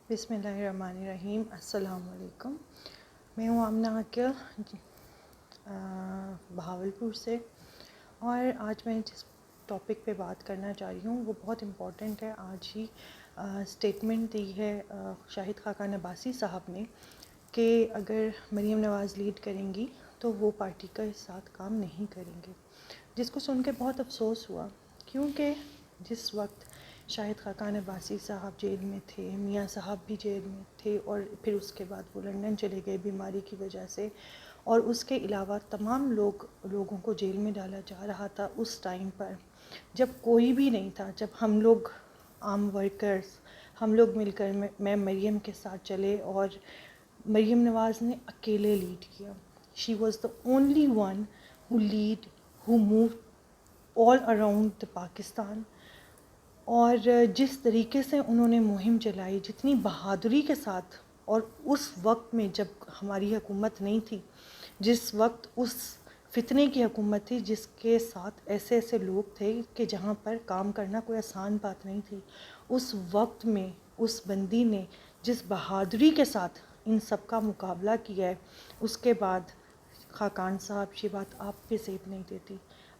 بسم اللہ الرحمن الرحیم. السلام علیکم. میں ہوں آمنہ عاقل بہاولپور سے، اور آج میں جس ٹاپک پہ بات کرنا چاہ رہی ہوں وہ بہت امپورٹنٹ ہے. آج ہی اسٹیٹمنٹ دی ہے شاہد خاقان عباسی صاحب نے کہ اگر مریم نواز لیڈ کریں گی تو وہ پارٹی کے ساتھ کام نہیں کریں گے، جس کو سن کے بہت افسوس ہوا، کیونکہ جس وقت شاہد خاقان عباسی صاحب جیل میں تھے، میاں صاحب بھی جیل میں تھے، اور پھر اس کے بعد وہ لندن چلے گئے بیماری کی وجہ سے، اور اس کے علاوہ تمام لوگوں کو جیل میں ڈالا جا رہا تھا اس ٹائم پر جب کوئی بھی نہیں تھا، جب ہم لوگ عام ورکرز ہم لوگ مل کر میں مریم کے ساتھ چلے، اور مریم نواز نے اکیلے لیڈ کیا. She was the only one who lead who move all around the Pakistan. اور جس طریقے سے انہوں نے مہم چلائی، جتنی بہادری کے ساتھ، اور اس وقت میں جب ہماری حکومت نہیں تھی، جس وقت اس فتنے کی حکومت تھی، جس کے ساتھ ایسے ایسے لوگ تھے کہ جہاں پر کام کرنا کوئی آسان بات نہیں تھی، اس وقت میں اس بندی نے جس بہادری کے ساتھ ان سب کا مقابلہ کیا ہے، اس کے بعد خاقان صاحب یہ بات آپ پہ زیب نہیں دیتی.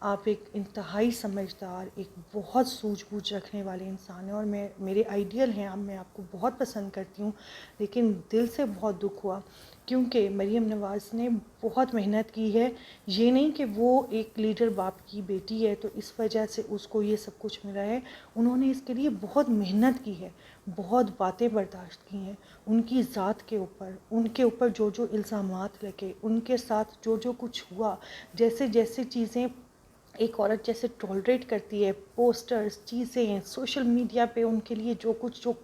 آپ ایک انتہائی سمجھدار، ایک بہت سوجھ بوجھ رکھنے والے انسان ہیں، اور میرے آئیڈیل ہیں، میں آپ کو بہت پسند کرتی ہوں، لیکن دل سے بہت دکھ ہوا کیونکہ مریم نواز نے بہت محنت کی ہے. یہ نہیں کہ وہ ایک لیڈر باپ کی بیٹی ہے تو اس وجہ سے اس کو یہ سب کچھ ملا ہے. انہوں نے اس کے لیے بہت محنت کی ہے، بہت باتیں برداشت کی ہیں. ان کی ذات کے اوپر، ان کے اوپر جو جو الزامات لگے، ان کے ساتھ جو جو کچھ ہوا، جیسے جیسے چیزیں ایک عورت جیسے ٹالریٹ کرتی ہے، پوسٹرز، چیزیں سوشل میڈیا پہ ان کے لیے جو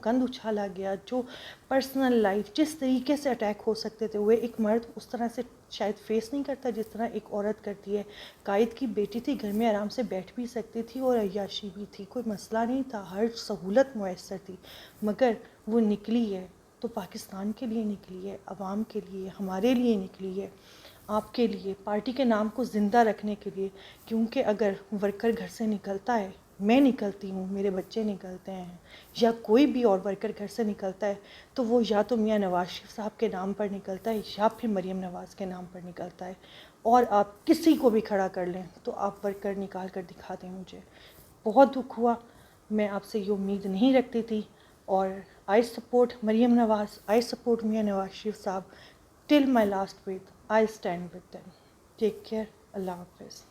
گند اچھالا گیا، جو پرسنل لائف جس طریقے سے اٹیک ہو سکتے تھے، وہ ایک مرد اس طرح سے شاید فیس نہیں کرتا جس طرح ایک عورت کرتی ہے. قائد کی بیٹی تھی، گھر میں آرام سے بیٹھ بھی سکتی تھی اور عیاشی بھی تھی، کوئی مسئلہ نہیں تھا، ہر سہولت میسر تھی، مگر وہ نکلی ہے تو پاکستان کے لیے نکلی ہے، عوام کے لیے، ہمارے لیے نکلی ہے، آپ کے لیے، پارٹی کے نام کو زندہ رکھنے کے لیے. کیونکہ اگر ورکر گھر سے نکلتا ہے، میں نکلتی ہوں، میرے بچے نکلتے ہیں، یا کوئی بھی اور ورکر گھر سے نکلتا ہے، تو وہ یا تو میاں نواز شریف صاحب کے نام پر نکلتا ہے یا پھر مریم نواز کے نام پر نکلتا ہے. اور آپ کسی کو بھی کھڑا کر لیں تو آپ ورکر نکال کر دکھا دیں. مجھے بہت دکھ ہوا، میں آپ سے یہ امید نہیں رکھتی تھی. اور I support Maryam Nawaz, I support میاں نواز شریف صاحب till my last breath. I stand with them. Take care. اللہ حافظ.